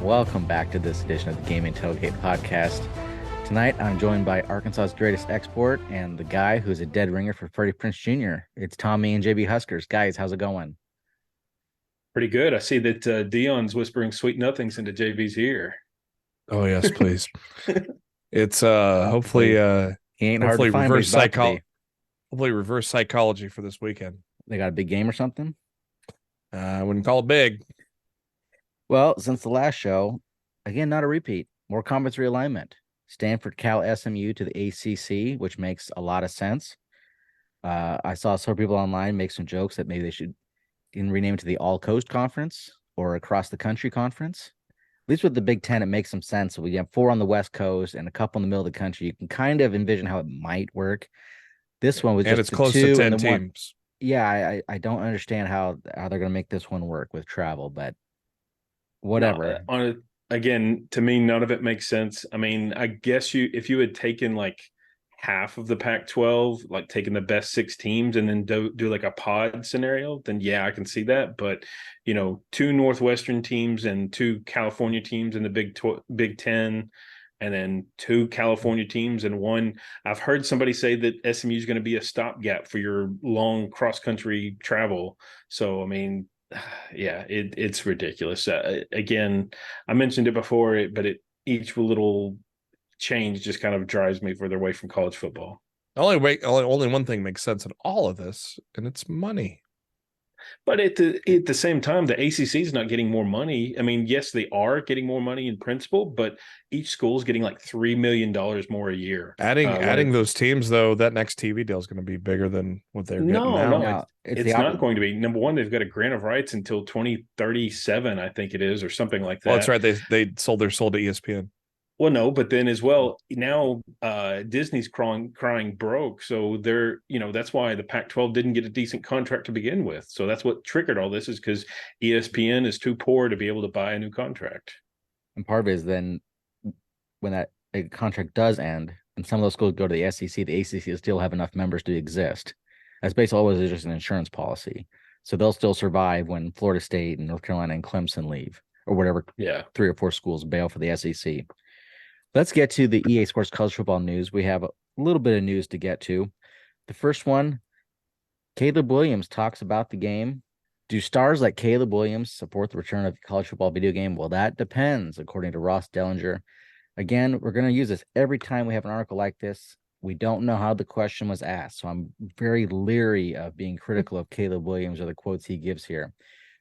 Welcome back to this edition of the Gaming Tailgate Podcast. Tonight, I'm joined by Arkansas's greatest export and the guy who's a dead ringer for Freddie Prinze Jr. It's Tommy and JBHuskers. Guys, how's it going? Pretty good. I see that Dion's whispering sweet nothings into JB's ear. Oh yes, please. It's hopefully He ain't hard to find, reverse psychology. Hopefully reverse psychology for this weekend. They got a big game or something? I wouldn't call it big. Well, since the last show, again, not a repeat. More conference realignment. Stanford, Cal, SMU to the ACC, which makes a lot of sense. I saw some people online make some jokes that maybe they should rename it to the All Coast Conference or Across the Country Conference. At least with the Big Ten, it makes some sense. So we have 4 on the West Coast and a couple in the middle of the country. You can kind of envision how it might work. This one was and just it's close to 10 teams. Yeah, I don't understand how they're going to make this one work with travel, but whatever. No, again, to me, none of it makes sense. I mean, I guess if you had taken like half of the Pac-12, like taking the best 6 teams and then do like a pod scenario, then yeah, I can see that. But 2 Northwestern teams and 2 California teams in the Big Ten, and then 2 California teams and 1. I've heard somebody say that SMU is going to be a stopgap for your long cross-country travel. So, I mean, yeah, it's ridiculous. Again, I mentioned it before, but each little change just kind of drives me further away from college football. Only one thing makes sense in all of this, and it's money. But at the same time, the ACC is not getting more money. I mean, yes, they are getting more money in principle, but each school is getting like $3 million more a year. Adding those teams, though, that next TV deal is going to be bigger than what they're getting now. No, it's not going to be. Number one, they've got a grant of rights until 2037, I think it is, or something like that. Well, that's right. They sold to ESPN. Well, no, but then as well, now Disney's crying broke. So that's why the Pac-12 didn't get a decent contract to begin with. So that's what triggered all this, is because ESPN is too poor to be able to buy a new contract. And part of it is then when that contract does end and some of those schools go to the SEC, the ACC will still have enough members to exist. That's basically always just an insurance policy. So they'll still survive when Florida State and North Carolina and Clemson leave, or whatever. Yeah, 3 or 4 schools bail for the SEC. Let's get to the EA Sports College Football news. We have a little bit of news to get to. The first one, Caleb Williams talks about the game. Do stars like Caleb Williams support the return of the college football video game? Well, that depends, according to Ross Dellinger. Again, we're going to use this every time we have an article like this. We don't know how the question was asked, so I'm very leery of being critical of Caleb Williams or the quotes he gives here.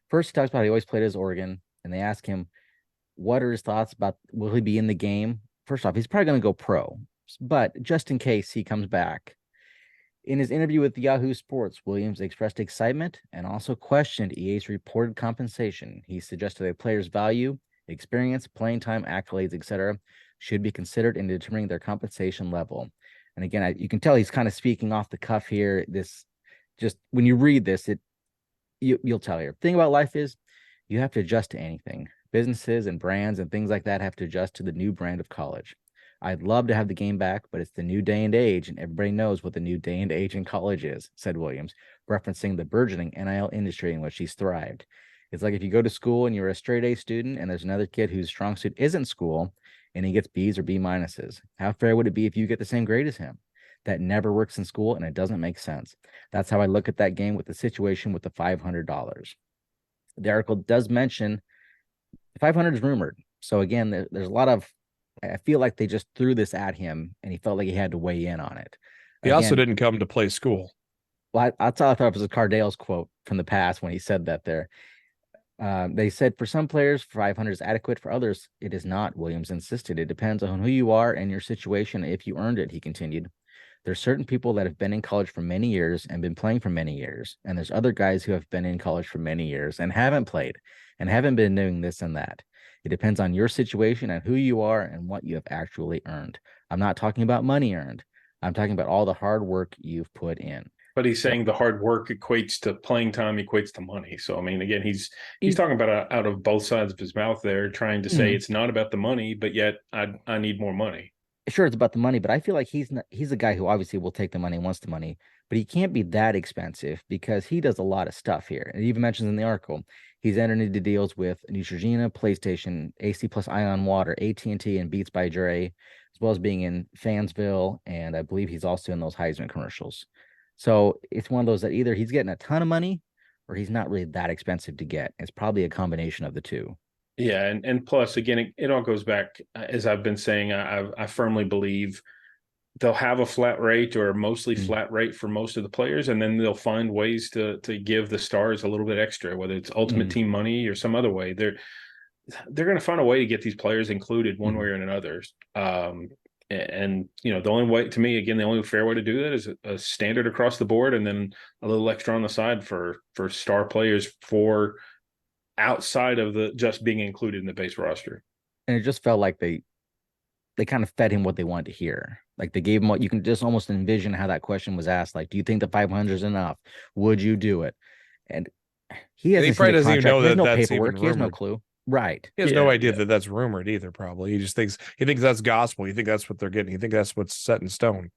First, he talks about he always played as Oregon, and they ask him, what are his thoughts about, will he be in the game? First off, he's probably going to go pro, but just in case he comes back. In his interview with Yahoo Sports, Williams expressed excitement and also questioned EA's reported compensation. He suggested a player's value, experience, playing time, accolades, etc., should be considered in determining their compensation level. And again, you can tell he's kind of speaking off the cuff here. This, just when you read this, you'll tell here. The thing about life is you have to adjust to anything. Businesses and brands and things like that have to adjust to the new brand of college. I'd love to have the game back, but it's the new day and age, and everybody knows what the new day and age in college is, said Williams, referencing the burgeoning NIL industry in which he's thrived. It's like if you go to school and you're a straight A student and there's another kid whose strong suit isn't school and he gets B's or B minuses. How fair would it be if you get the same grade as him? That never works in school, and it doesn't make sense. That's how I look at that game with the situation with the $500. The article does mention 500 is rumored. So again, there's a lot of, I feel like they just threw this at him and he felt like he had to weigh in on it. He also didn't come to play school. Well, I thought it was a Cardale's quote from the past when he said that there. They said for some players, 500 is adequate. For others, it is not, Williams insisted. It depends on who you are and your situation. If you earned it, he continued. There's certain people that have been in college for many years and been playing for many years. And there's other guys who have been in college for many years and haven't played and haven't been doing this and that. It depends on your situation and who you are and what you have actually earned. I'm not talking about money earned. I'm talking about all the hard work you've put in. But he's saying the hard work equates to playing time, equates to money. So, I mean, again, he's talking about out of both sides of his mouth there, trying to say it's not about the money, but yet I need more money. Sure, it's about the money, but I feel like he's a guy who obviously will take the money, wants the money, but he can't be that expensive because he does a lot of stuff here. And it even mentions in the article, He's entered into deals with Neutrogena, PlayStation, AC Plus Ion Water, AT&T, and Beats by Dre, as well as being in Fansville, and I believe he's also in those Heisman commercials. So it's one of those that either he's getting a ton of money or he's not really that expensive to get. It's probably a combination of the two. Yeah, and plus, again, it all goes back, as I've been saying, I firmly believe they'll have a flat rate or mostly flat rate for most of the players, and then they'll find ways to give the stars a little bit extra, whether it's ultimate team money or some other way. They're going to find a way to get these players included one way or another. And the only way, to me, again, the only fair way to do that is a standard across the board, and then a little extra on the side for star players for outside of the just being included in the base roster. And it just felt like they kind of fed him what they wanted to hear. Like they gave him what you can just almost envision how that question was asked. Like, do you think the 500 is enough? Would you do it? And he probably doesn't even know that no that's paperwork. even He has no rumored. clue. Right. He has no idea that that's rumored either. Probably he thinks that's gospel. You think that's what they're getting. You think that's what's set in stone.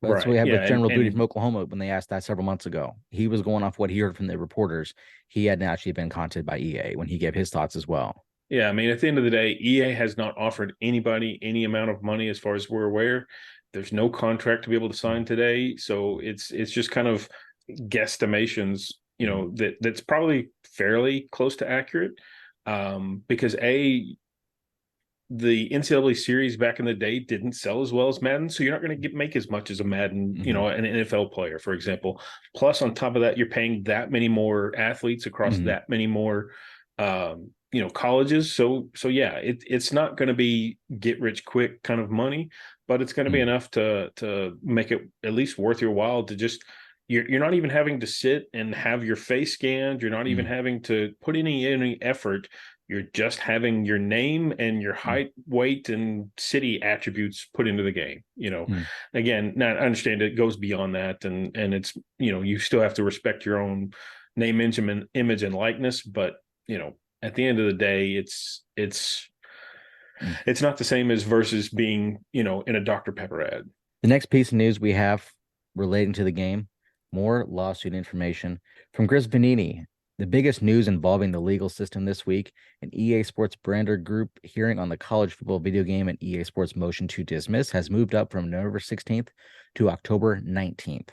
That's what we had with General Duty and from Oklahoma when they asked that several months ago. He was going off what he heard from the reporters. He hadn't actually been contacted by EA when he gave his thoughts as well. Yeah, I mean, at the end of the day, EA has not offered anybody any amount of money as far as we're aware. There's no contract to be able to sign today, so it's just kind of guesstimations. That's probably fairly close to accurate, because the NCAA series back in the day didn't sell as well as Madden, so you're not going to make as much as a Madden, an NFL player, for example. Plus, on top of that, you're paying that many more athletes across that many more colleges. So yeah, it's not going to be get rich quick kind of money, but it's going to be enough to make it at least worth your while to just you're not even having to sit and have your face scanned. You're not even having to put any effort. You're just having your name and your height, weight, and city attributes put into the game. Again, now I understand it goes beyond that, and it's you still have to respect your own name, image, and likeness, but at the end of the day, it's not the same as versus being, in a Dr. Pepper ad. The next piece of news we have relating to the game, more lawsuit information from Chris Vanini. The biggest news involving the legal system this week, an EA Sports Brandr group hearing on the college football video game and EA Sports motion to dismiss has moved up from November 16th to October 19th.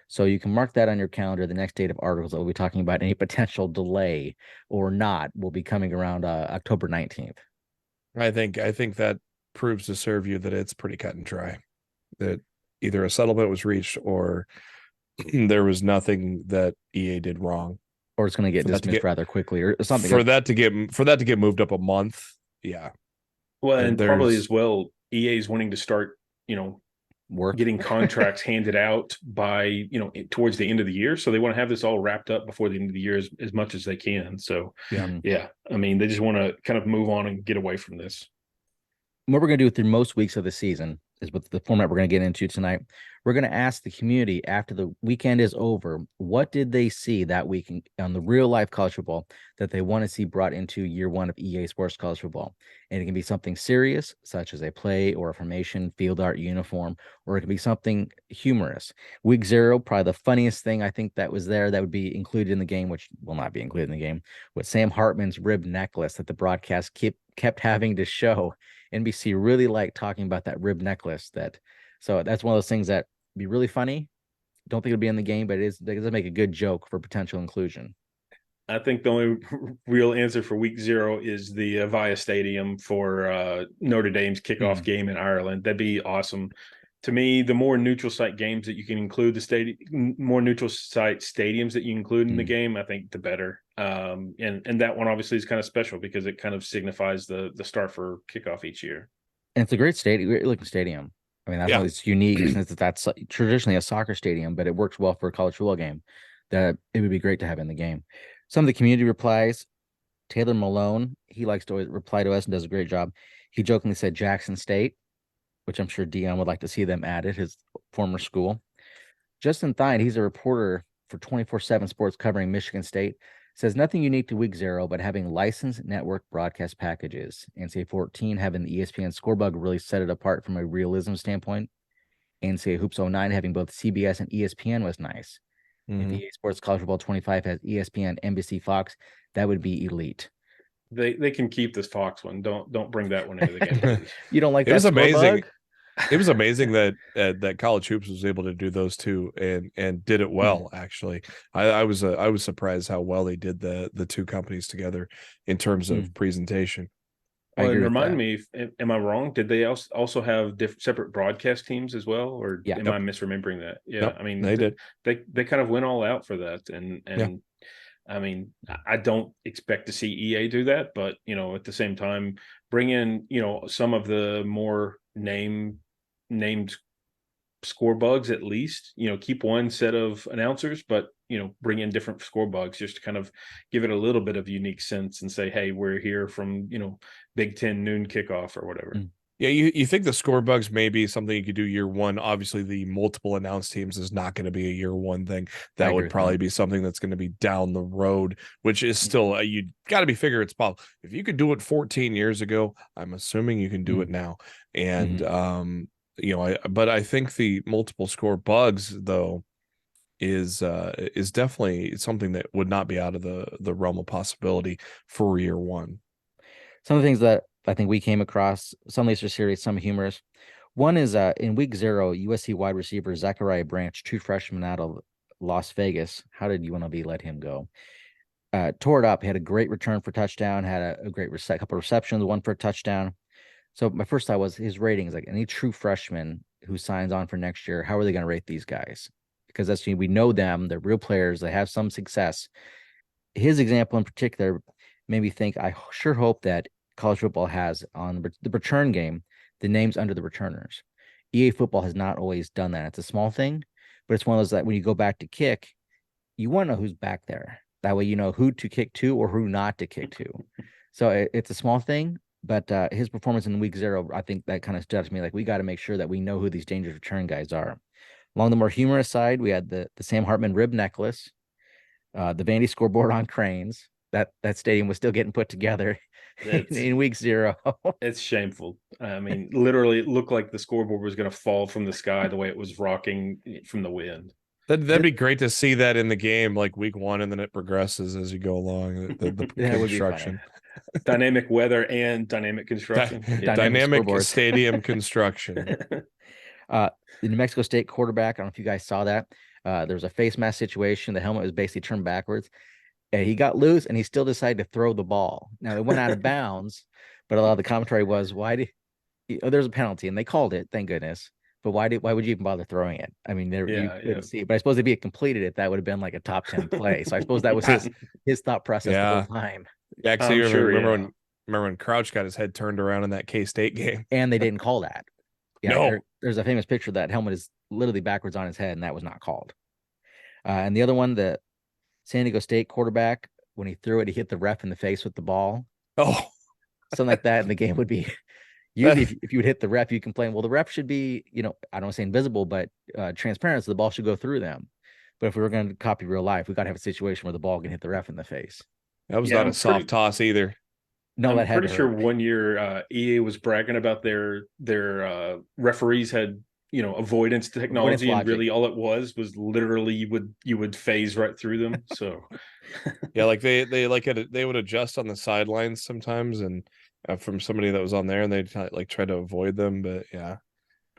So you can mark that on your calendar. The next date of articles that we'll be talking about any potential delay or not will be coming around October 19th. I think that proves to serve you that it's pretty cut and dry, that either a settlement was reached or there was nothing that EA did wrong, or it's going to get dismissed rather quickly or something. For that to get moved up a month, yeah. Well, and probably as well, EA is wanting to start, getting contracts handed out by, towards the end of the year. So they want to have this all wrapped up before the end of the year as much as they can. So, yeah. I mean, they just want to kind of move on and get away from this. What we're going to do through most weeks of the season is with the format we're going to get into tonight. We're going to ask the community after the weekend is over, what did they see that week on the real life college football that they want to see brought into year one of EA Sports College Football? And it can be something serious, such as a play or a formation, field art, uniform, or it can be something humorous. Week 0, probably the funniest thing I think that was there that would be included in the game, which will not be included in the game, was Sam Hartman's rib necklace that the broadcast kept having to show. NBC really liked talking about that rib necklace. So that's one of those things that be really funny. Don't think it'll be in the game, but it does make a good joke for potential inclusion. I think the only real answer for week 0 is the Avaya Stadium for Notre Dame's kickoff game in Ireland. That'd be awesome. To me, the more neutral site games that you can include more neutral site stadiums that you include in the game, I think the better. And that one obviously is kind of special because it kind of signifies the start for kickoff each year. And it's a great stadium, great looking stadium. I mean, that's why it's unique since that's traditionally a soccer stadium, but it works well for a college football game. That it would be great to have in the game. Some of the community replies, Taylor Malone, he likes to always reply to us and does a great job. He jokingly said Jackson State, which I'm sure Dion would like to see them added, his former school. Justin Thine, he's a reporter for 24/7 Sports covering Michigan State, says nothing unique to week 0, but having licensed network broadcast packages. NCAA 14 having the ESPN scorebug really set it apart from a realism standpoint. NCAA Hoops 09 having both CBS and ESPN was nice. If EA Sports College Football 25 has ESPN, NBC, Fox, that would be elite. They can keep this Fox one. Don't bring that one into the game, please. You don't like that? It was amazing. Bug? It was amazing that that College Hoops was able to do those two and did it well. Actually, I was surprised how well they did the two companies together in terms of presentation. Well, and remind me, am I wrong? Did they also have separate broadcast teams as well, or am I misremembering that? Yeah, nope, I mean they did. They kind of went all out for that, and I mean, I don't expect to see EA do that, but at the same time, bring in some of the more named score bugs at least. Keep one set of announcers, but bring in different score bugs just to kind of give it a little bit of unique sense and say, hey, we're here from Big Ten noon kickoff or whatever. Yeah, you think the score bugs may be something you could do year one. Obviously, the multiple announced teams is not going to be a year one thing. That would probably be something that's going to be down the road, which is still you got to be figure it's possible. If you could do it 14 years ago, I'm assuming you can do it now. And but I think the multiple score bugs though is definitely something that would not be out of the realm of possibility for year one. Some of the things that I think we came across, some of these are serious, some humorous. One is in week 0, USC wide receiver Zachariah Branch, true freshman out of Las Vegas. How did UNLV let him go? Tore it up. He had a great return for touchdown, had a great couple of receptions, one for a touchdown. So my first thought was his ratings, like any true freshman who signs on for next year, how are they going to rate these guys? Because we know them, they're real players, they have some success. His example in particular made me think, I sure hope that college football has on the return game the names under the returners. EA football has not always done that. It's a small thing, but it's one of those that when you go back to kick, you want to know who's back there. That way you know who to kick to or who not to kick to. So it's a small thing, but his performance in week 0, I think that kind of stood out to me. Like, we got to make sure that we know who these dangerous return guys are. Along the more humorous side, we had the Sam Hartman rib necklace, the Vandy scoreboard on cranes. That stadium was still getting put together in week 0. It's shameful. I mean, literally, it looked like the scoreboard was going to fall from the sky the way it was rocking from the wind. That'd be great to see that in the game, like week 1, and then it progresses as you go along. The construction, dynamic weather and dynamic construction, dynamic stadium construction. The New Mexico State quarterback, I don't know if you guys saw that. There was a face mask situation. The helmet was basically turned backwards. And he got loose, and he still decided to throw the ball. Now, it went out of bounds, but a lot of the commentary was, there's a penalty, and they called it, thank goodness. But why would you even bother throwing it? I mean, you couldn't see it. But I suppose if he had completed it, that would have been like a top 10 play. So I suppose that was his thought process the whole time. Yeah, actually, remember when Crouch got his head turned around in that K-State game? And they didn't call that. Yeah, no. There's a famous picture that helmet is literally backwards on his head, and that was not called. And the other one, the San Diego State quarterback, when he threw it, he hit the ref in the face with the ball. Oh, something like that. And the game would be usually if you would hit the ref, you complain, well, the ref should be, I don't want to say invisible, but transparent. So the ball should go through them. But if we were going to copy real life, we got to have a situation where the ball can hit the ref in the face. That was not a soft toss either. No, I'm pretty sure one year EA was bragging about their referees had avoidance technology, and really all it was literally you would phase right through them. So yeah, like they would adjust on the sidelines sometimes, and from somebody that was on there, and they'd like try to avoid them, but yeah,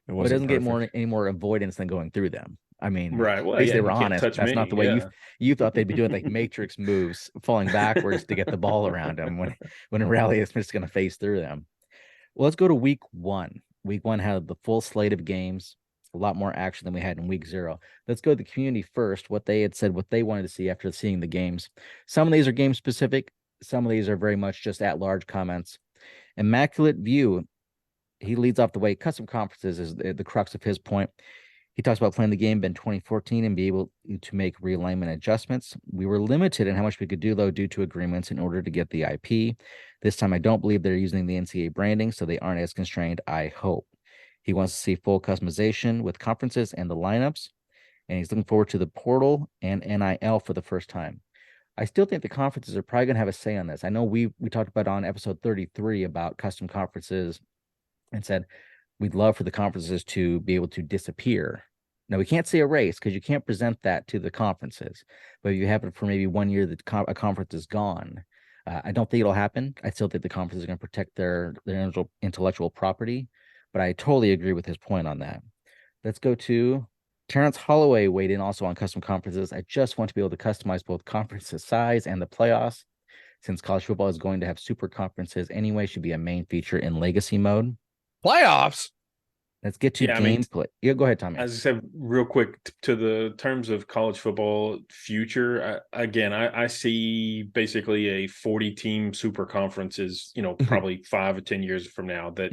it doesn't get any more avoidance than going through them. I mean, right. Well, at least they were honest. That's not the way you thought they'd be doing, like Matrix moves, falling backwards to get the ball around them. When in reality, it's just going to phase through them. Well, let's go to week 1. Week 1 had the full slate of games, a lot more action than we had in week 0. Let's go to the community first, what they had said, what they wanted to see after seeing the games. Some of these are game specific. Some of these are very much just at large comments. Immaculate View, he leads off the way. Custom conferences is the crux of his point. He talks about playing the game in 2014 and be able to make realignment adjustments. We were limited in how much we could do, though, due to agreements in order to get the IP. This time, I don't believe they're using the NCAA branding, so they aren't as constrained, I hope. He wants to see full customization with conferences and the lineups, and he's looking forward to the portal and NIL for the first time. I still think the conferences are probably going to have a say on this. I know we talked about on episode 33 about custom conferences and said we'd love for the conferences to be able to disappear. Now, we can't say erase because you can't present that to the conferences. But if you have it for maybe 1 year that a conference is gone, I don't think it'll happen. I still think the conference is going to protect their intellectual property. But I totally agree with his point on that. Let's go to Terrence Holloway weighed in also on custom conferences. I just want to be able to customize both conferences size and the playoffs. Since college football is going to have super conferences anyway, should be a main feature in legacy mode. Playoffs. Let's get to gameplay. Yeah, go ahead, Tommy. As I said, real quick, to the terms of college football future, I see basically a 40-team super conference is, probably 5 or 10 years from now that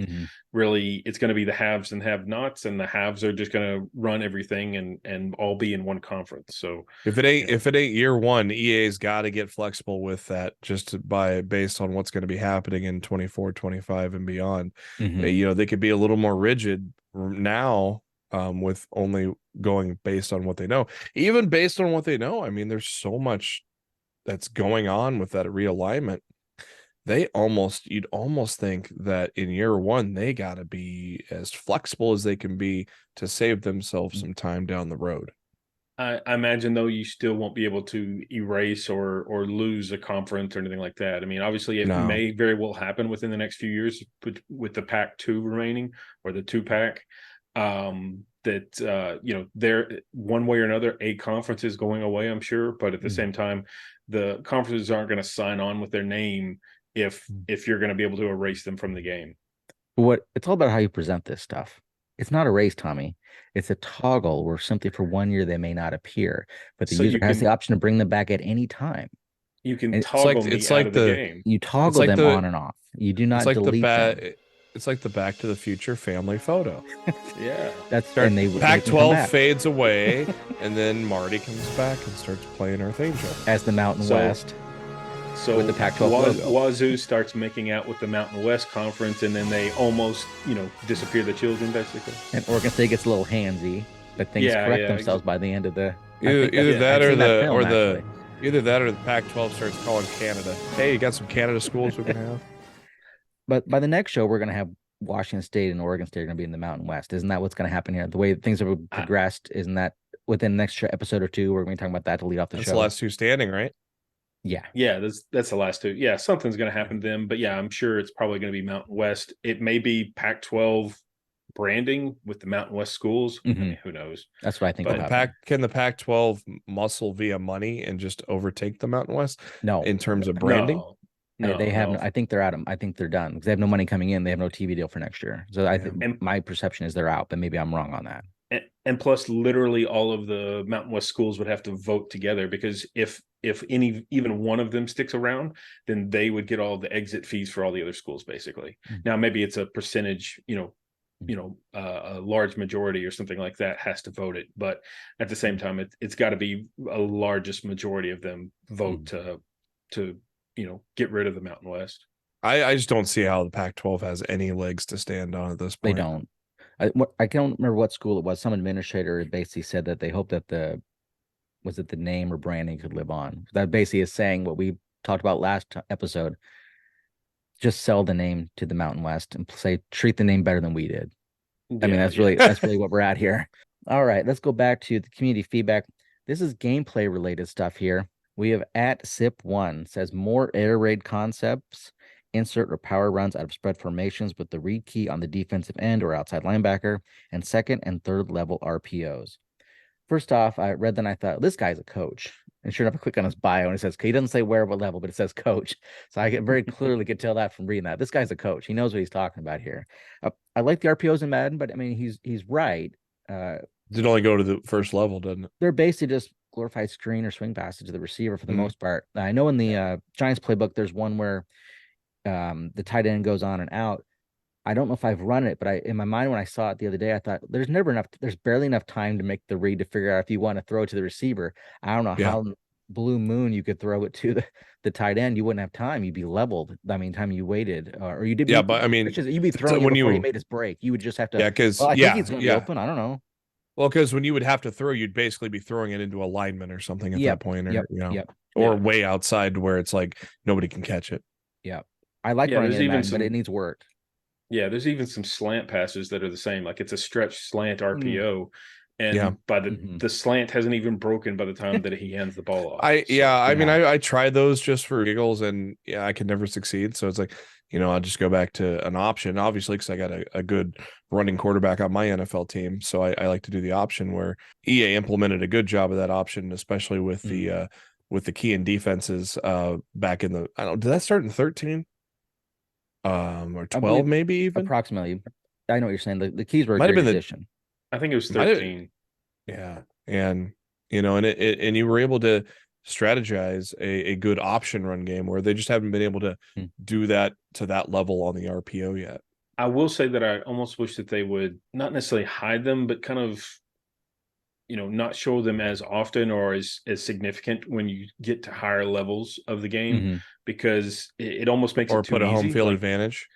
really it's going to be the haves and have-nots, and the haves are just going to run everything and all be in one conference. So if it ain't year one, EA's got to get flexible with that based on what's going to be happening in 24, 25 and beyond. They could be a little more rigid now, with only going based on what they know. Even based on what they know, I mean, there's so much that's going on with that realignment. You'd almost think that in year one they got to be as flexible as they can be to save themselves some time down the road. I imagine, though, you still won't be able to erase or lose a conference or anything like that. I mean, obviously, it may very well happen within the next few years with the Pac-2 remaining, or the 2-pack, there one way or another, a conference is going away, I'm sure. But at the same time, the conferences aren't going to sign on with their name if you're going to be able to erase them from the game. It's all about how you present this stuff. It's not a race, Tommy. It's a toggle where simply for 1 year they may not appear, but the user has the option to bring them back at any time. You can toggle out of the game. You toggle them on and off. You do not delete them. It's like the Back to the Future family photo. Yeah. Pac-12 fades away, and then Marty comes back and starts playing our theme show. As the Mountain West. So with the Pac-12 logo. Wazoo starts making out with the Mountain West Conference, and then they almost, disappear the children, basically. And Oregon State gets a little handsy, but things correct themselves by the end of the. Either that or the Pac-12 starts calling Canada. Hey, you got some Canada schools we can have? But by the next show, we're going to have Washington State and Oregon State are going to be in the Mountain West. Isn't that what's going to happen here? The way things have progressed, isn't that within the next episode or two, we're going to be talking about that to lead off the show? That's the last two standing, right? Yeah, that's the last two. Yeah, something's going to happen to them, but yeah, I'm sure it's probably going to be Mountain West. It may be Pac-12 branding with the Mountain West schools. I mean, who knows? That's what I think. Can the Pac-12 muscle via money and just overtake the Mountain West? No, in terms of branding. No, they have. I think they're out. I think they're done because they have no money coming in. They have no TV deal for next year. So I think my perception is they're out, but maybe I'm wrong on that. And plus, literally all of the Mountain West schools would have to vote together, because if even one of them sticks around, then they would get all the exit fees for all the other schools, basically. Now, maybe it's a percentage, a large majority or something like that has to vote it, but at the same time, it's got to be a largest majority of them vote to get rid of the Mountain West. I just don't see how the Pac-12 has any legs to stand on at this point. They don't. I can't remember what school it was. Some administrator basically said that they hope that the name or branding could live on. That basically is saying what we talked about last episode. Just sell the name to the Mountain West and treat the name better than we did. I mean, that's really what we're at here. All right, let's go back to the community feedback. This is gameplay related stuff here. We have at Sip1 says more air raid concepts. Insert or power runs out of spread formations with the read key on the defensive end or outside linebacker, and second and third level RPOs. First off, I read that and I thought, this guy's a coach. And sure enough, I click on his bio and it says, he doesn't say where, what level, but it says coach. So I very clearly could tell that from reading that. This guy's a coach. He knows what he's talking about here. I like the RPOs in Madden, but I mean, he's right. It only go to the first level, doesn't it? They're basically just glorified screen or swing passes to the receiver for the most part. I know in the Giants playbook, there's one where the tight end goes on and out. I don't know if I've run it, but in my mind when I saw it the other day, I thought there's barely enough time to make the read to figure out if you want to throw it to the receiver. I don't know how blue moon you could throw it to the tight end. You wouldn't have time. You'd be leveled. I mean, time you waited, or you did. Yeah, but I mean, you'd be throwing when he made his break. You would just have to. Yeah, because I think he's going to be open. I don't know. Well, because when you would have to throw, you'd basically be throwing it into a lineman or something at that point, or way outside where it's like nobody can catch it. Yeah. I like running it, but it needs work. Yeah, there's even some slant passes that are the same. Like it's a stretch slant RPO, And by the slant hasn't even broken by the time that he hands the ball off. I mean, I tried those just for giggles, and I could never succeed. So it's like, I'll just go back to an option, obviously, because I got a good running quarterback on my NFL team. So I like to do the option, where EA implemented a good job of that option, especially with the key and defenses back in the, I don't know, did that start in 13? Or 12 maybe even? Approximately. I know what you're saying. The keys were a Might have great been addition. I think it was 13. Yeah. And, and you were able to strategize a good option run game, where they just haven't been able to do that to that level on the RPO yet. I will say that I almost wish that they would not necessarily hide them, but kind of, not show them as often or as significant when you get to higher levels of the game, because it almost makes it too easy. Or put a home field advantage.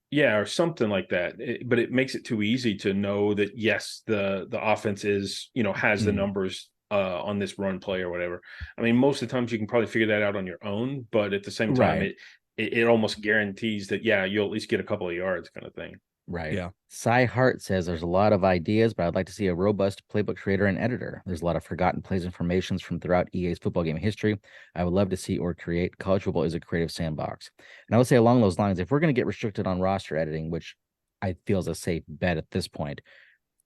Yeah, or something like that. But it makes it too easy to know that, yes, the offense is, has the numbers on this run play or whatever. I mean, most of the times you can probably figure that out on your own, but at the same time, it almost guarantees that, you'll at least get a couple of yards kind of thing. Right. Yeah. Cy Hart says there's a lot of ideas, but I'd like to see a robust playbook creator and editor. There's a lot of forgotten plays and formations from throughout EA's football game history. I would love to see or create. College football is a creative sandbox. And I would say along those lines, if we're going to get restricted on roster editing, which I feel is a safe bet at this point,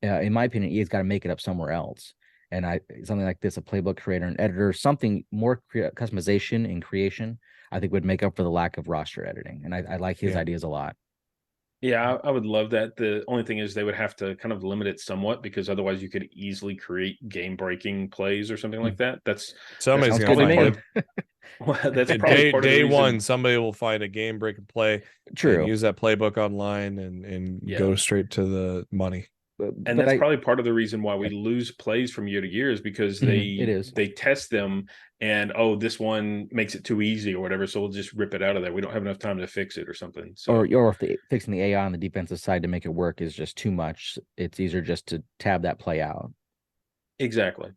in my opinion, EA's got to make it up somewhere else. And something like this, a playbook creator and editor, something more customization and creation, I think would make up for the lack of roster editing. And I like his ideas a lot. Yeah, I would love that. The only thing is they would have to kind of limit it somewhat, because otherwise you could easily create game-breaking plays or something like that. Somebody's going to find it. Well, that's probably day one. Somebody will find a game-breaking play. True. And use that playbook online and go straight to the money. And that's probably part of the reason why we lose plays from year to year, is because they test them and, this one makes it too easy or whatever, so we'll just rip it out of there. We don't have enough time to fix it or something. So, or if fixing the AI on the defensive side to make it work is just too much, it's easier just to tab that play out. Exactly.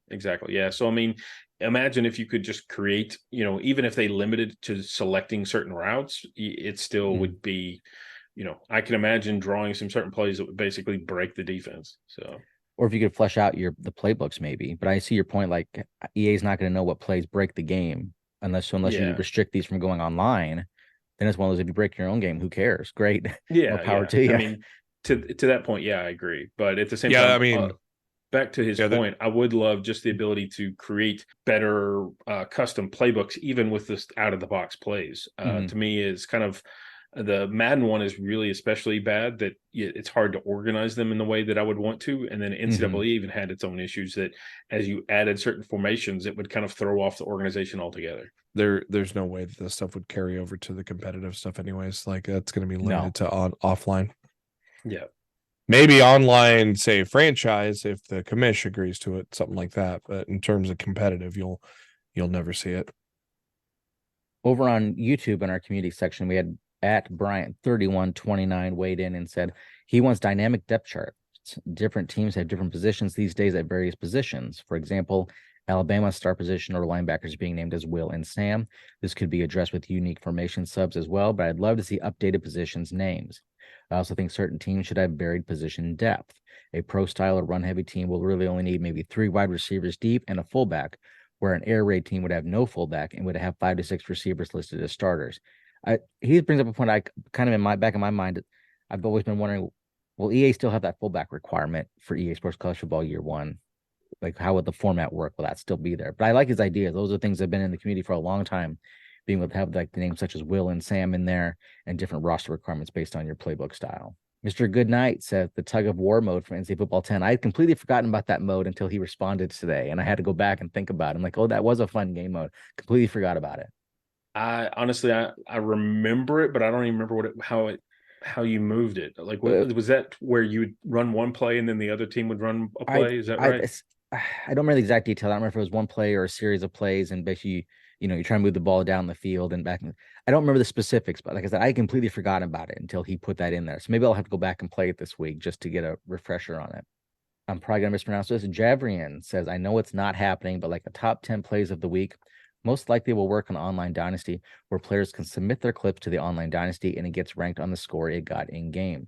Yeah. So, I mean, imagine if you could just create, even if they limited to selecting certain routes, it still would be, I can imagine drawing some certain plays that would basically break the defense. So, or if you could flesh out the playbooks, maybe. But I see your point. Like, EA is not going to know what plays break the game unless you restrict these from going online. Then it's one of those, if you break your own game, who cares? Great. Yeah. More power to you. I mean, to that point, I agree. But at the same time, I mean, back to his point, I would love just the ability to create better custom playbooks, even with this out of the box plays. To me, is kind of. The Madden one is really especially bad, that it's hard to organize them in the way that I would want to. And then NCAA even had its own issues, that as you added certain formations, it would kind of throw off the organization altogether. There's no way that this stuff would carry over to the competitive stuff anyways. Like, that's going to be limited to offline. Yeah. Maybe online, say, franchise, if the commish agrees to it, something like that. But in terms of competitive, you'll never see it. Over on YouTube in our community section, we had at Bryant3129 weighed in and said he wants dynamic depth charts. Different teams have different positions these days at various positions. For example, Alabama's star position or linebackers being named as Will and Sam. This could be addressed with unique formation subs as well, but I'd love to see updated positions names. I also think certain teams should have varied position depth. A pro style or run heavy team will really only need maybe 3 wide receivers deep and a fullback, where an air raid team would have no fullback and would have 5 to 6 receivers listed as starters. He brings up a point I kind of in my back of my mind. I've always been wondering, will EA still have that fullback requirement for EA Sports College Football year one? Like, how would the format work? Will that still be there? But I like his ideas. Those are things that have been in the community for a long time, being able to have like the names such as Will and Sam in there and different roster requirements based on your playbook style. Mr. Goodnight says the tug of war mode for NCAA Football 10. I had completely forgotten about that mode until he responded today, and I had to go back and think about it. I'm like, that was a fun game mode. Completely forgot about it. I honestly remember it, but I don't even remember how you moved it. Like, was that where you would run one play and then the other team would run a play? Is that right? I don't remember the exact detail. I don't remember if it was one play or a series of plays, and basically, you try to move the ball down the field and back. I don't remember the specifics, but like I said, I completely forgot about it until he put that in there. So maybe I'll have to go back and play it this week just to get a refresher on it. I'm probably gonna mispronounce this. Javrian says, I know it's not happening, but like the top 10 plays of the week most likely will work on Online Dynasty, where players can submit their clips to the Online Dynasty and it gets ranked on the score it got in game.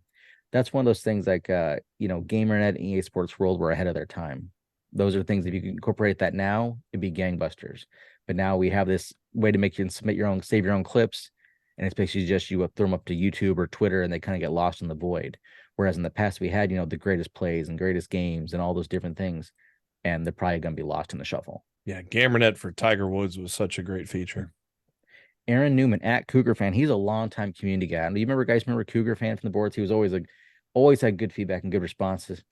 That's one of those things like, GamerNet and EA Sports World were ahead of their time. Those are things, if you can incorporate that now, it'd be gangbusters. But now we have this way to make you save your own clips. And it's basically just you throw them up to YouTube or Twitter and they kind of get lost in the void. Whereas in the past, we had, the greatest plays and greatest games and all those different things. And they're probably going to be lost in the shuffle. Yeah. Gamernet for Tiger Woods was such a great feature. Aaron Newman at Cougar Fan. He's a longtime community guy. Do you remember Cougar Fan from the boards? He was always had good feedback and good responses.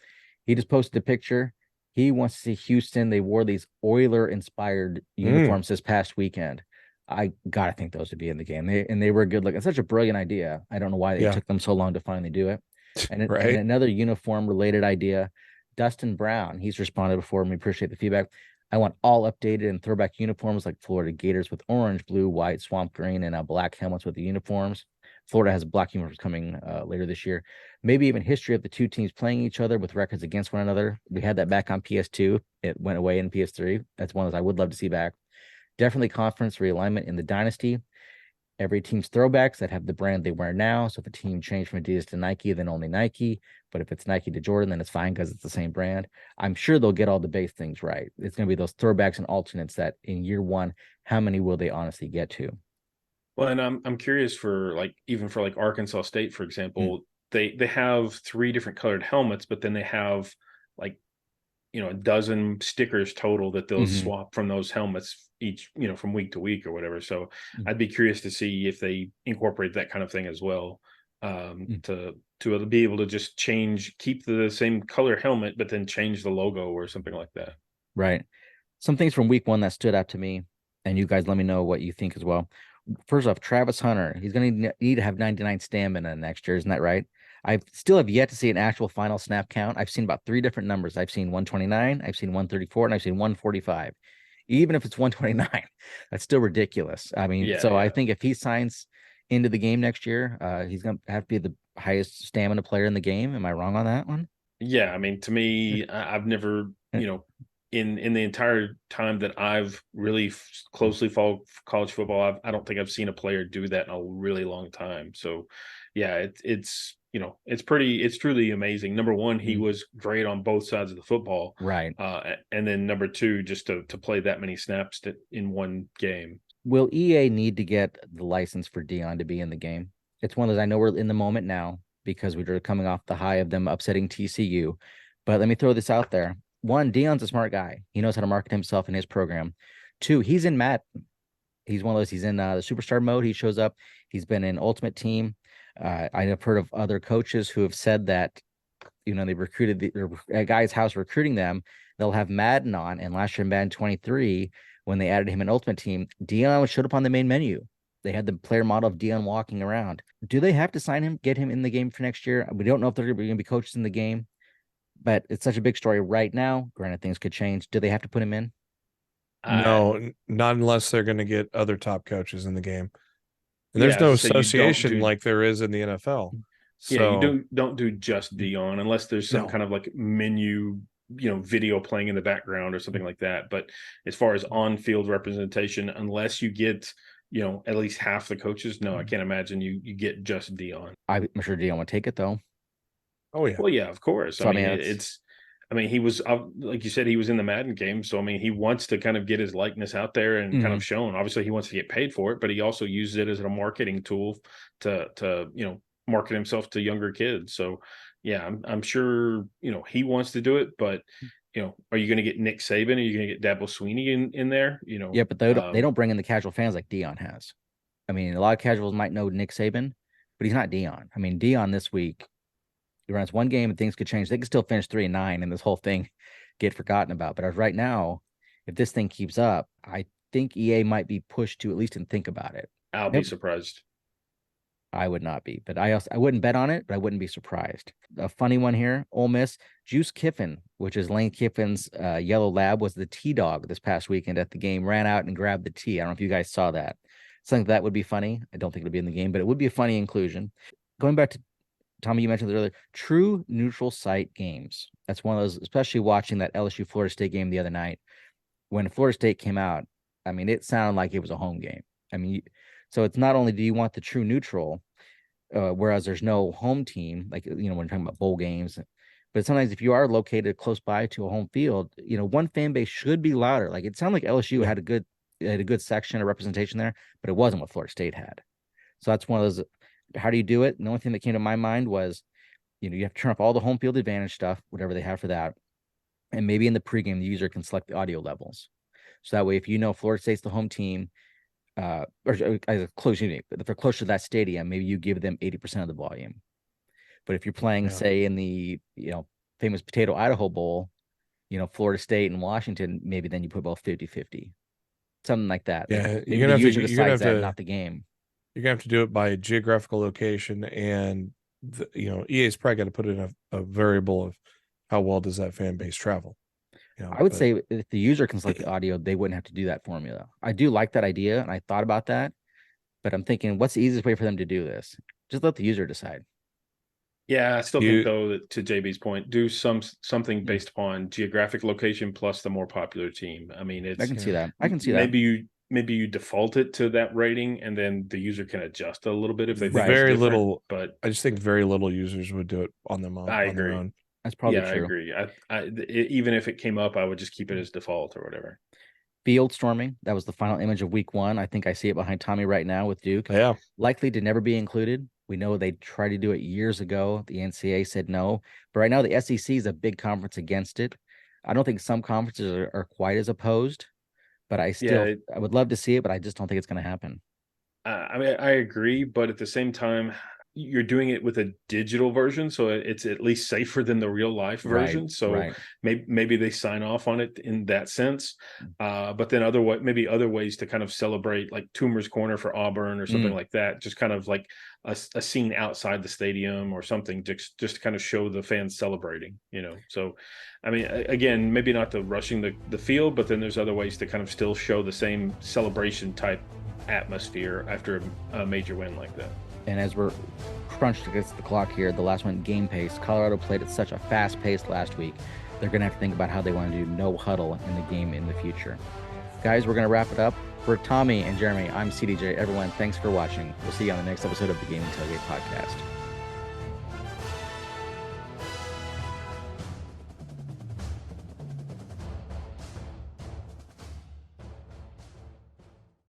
He just posted a picture. He wants to see Houston. They wore these Oiler-inspired uniforms this past weekend. I gotta think those would be in the game. They were good looking. It's such a brilliant idea. I don't know why it took them so long to finally do it. And, right. And another uniform related idea, Dustin Brown. He's responded before, and we appreciate the feedback. I want all updated and throwback uniforms like Florida Gators with orange, blue, white, swamp green, and black helmets with the uniforms. Florida has black uniforms coming later this year. Maybe even history of the two teams playing each other with records against one another. We had that back on PS2. It went away in PS3. That's one of those I would love to see back. Definitely conference realignment in the dynasty. Every team's throwbacks that have the brand they wear now. So if a team changed from Adidas to Nike, then only Nike. But if it's Nike to Jordan, then it's fine because it's the same brand. I'm sure they'll get all the base things right. It's going to be those throwbacks and alternates that in year one, how many will they honestly get to? Well, and I'm curious for even for Arkansas State, for example, they have 3 different colored helmets, but then they have a dozen stickers total that they'll swap from those helmets each, from week to week or whatever. So I'd be curious to see if they incorporate that kind of thing as well, to be able to just keep the same color helmet, but then change the logo or something like that. Right. Some things from week 1 that stood out to me, and you guys let me know what you think as well. First off, Travis Hunter, he's going to need to have 99 stamina next year. Isn't that right? I still have yet to see an actual final snap count. I've seen about 3 different numbers. I've seen 129, I've seen 134, and I've seen 145. Even if it's 129, that's still ridiculous. I mean, I think if he signs into the game next year, he's going to have to be the highest stamina player in the game. Am I wrong on that one? Yeah. I mean, to me, I've never, in the entire time that I've really closely followed college football, I don't think I've seen a player do that in a really long time. So yeah, it's it's truly amazing. Number one, he was great on both sides of the football. Right. And then number 2, just to play that many snaps in one game. Will EA need to get the license for Dion to be in the game? It's one of those, I know we're in the moment now because we're coming off the high of them upsetting TCU, but let me throw this out there. 1, Dion's a smart guy. He knows how to market himself in his program. 2, he's in Madden. He's one of those, he's in the superstar mode. He shows up. He's been in Ultimate Team. I have heard of other coaches who have said that, they recruited a guy's house recruiting them. They'll have Madden on. And last year in Madden 23, when they added him in Ultimate Team, Dion showed up on the main menu. They had the player model of Dion walking around. Do they have to sign him, get him in the game for next year? We don't know if they're going to be coaches in the game, but it's such a big story right now. Granted, things could change. Do they have to put him in? No, not unless they're going to get other top coaches in the game. And there's no association like there is in the NFL. So you don't do just Dion unless there's some kind of menu, video playing in the background or something like that. But as far as on-field representation, unless you get, at least half the coaches, no, I can't imagine you get just Dion. I'm sure Dion would take it though. Oh yeah. Well, yeah, of course. So, he was, like you said, he was in the Madden game. So, he wants to kind of get his likeness out there and kind of shown. Obviously, he wants to get paid for it, but he also uses it as a marketing tool to market himself to younger kids. So, yeah, I'm sure, he wants to do it, but, are you going to get Nick Saban? Are you going to get Dabo Swinney in there? Yeah, but they don't bring in the casual fans like Dion has. A lot of casuals might know Nick Saban, but he's not Dion. Dion this week, he runs one game and things could change. They can still finish 3-9 and this whole thing get forgotten about. But as right now, if this thing keeps up, I think EA might be pushed to at least think about it. I'll be surprised. I would not be, but I wouldn't bet on it, but I wouldn't be surprised. A funny one here, Ole Miss, Juice Kiffin, which is Lane Kiffin's yellow lab, was the T-Dog this past weekend at the game, ran out and grabbed the T. I don't know if you guys saw that. Something that would be funny. I don't think it'll be in the game, but it would be a funny inclusion. Going back to Tommy, you mentioned it earlier, true neutral site games. That's one of those, especially watching that LSU Florida State game the other night. When Florida State came out, it sounded like it was a home game. So it's not only do you want the true neutral, whereas there's no home team, when you're talking about bowl games, But sometimes if you are located close by to a home field, one fan base should be louder. Like it sounded like LSU had a good section of representation there, but it wasn't what Florida State had. So that's one of those. How do you do it? And the only thing that came to my mind was, you have to turn off all the home field advantage stuff, whatever they have for that. And maybe in the pregame, the user can select the audio levels. So that way, if Florida State's the home team, or close unit, if they're close to that stadium, maybe you give them 80% of the volume. But if you're playing, say, in the famous Potato Idaho Bowl, Florida State and Washington, maybe then you put both 50-50, something like that. Yeah, like, you're gonna have to not the game. You're gonna have to do it by geographical location, and EA's probably got to put in a variable of how well does that fan base travel. I would say if the user can select the audio, they wouldn't have to do that formula. I do like that idea, and I thought about that, but I'm thinking, what's the easiest way for them to do this? Just let the user decide. Yeah, I still think though that, to JB's point, do something based upon geographic location plus the more popular team. I mean, I can see that. Maybe you default it to that rating, and then the user can adjust a little bit if they think very it's little. But I just think very little users would do it on their own. I agree. That's probably true. I agree. Even if it came up, I would just keep it as default or whatever. Field storming. That was the final image of week 1. I think I see it behind Tommy right now with Duke. Yeah. Likely to never be included. We know they tried to do it years ago. The NCAA said no. But right now, the SEC is a big conference against it. I don't think some conferences are quite as opposed. But I would love to see it, but I just don't think it's going to happen. I mean, I agree. But at the same time, you're doing it with a digital version, so it's at least safer than the real life version. Right, so maybe they sign off on it in that sense. But then other ways to kind of celebrate, like Toomer's Corner for Auburn or something like that, just kind of like a scene outside the stadium or something, just to kind of show the fans celebrating, So, I mean, again, maybe not the rushing the field, but then there's other ways to kind of still show the same celebration type atmosphere after a major win like that. And as we're crunched against the clock here, the last one, game pace. Colorado played at such a fast pace last week. They're going to have to think about how they want to do no huddle in the game in the future. Guys, we're going to wrap it up. For Tommy and Jeremy, I'm CDJ. Everyone, thanks for watching. We'll see you on the next episode of the Gaming Tailgate Podcast.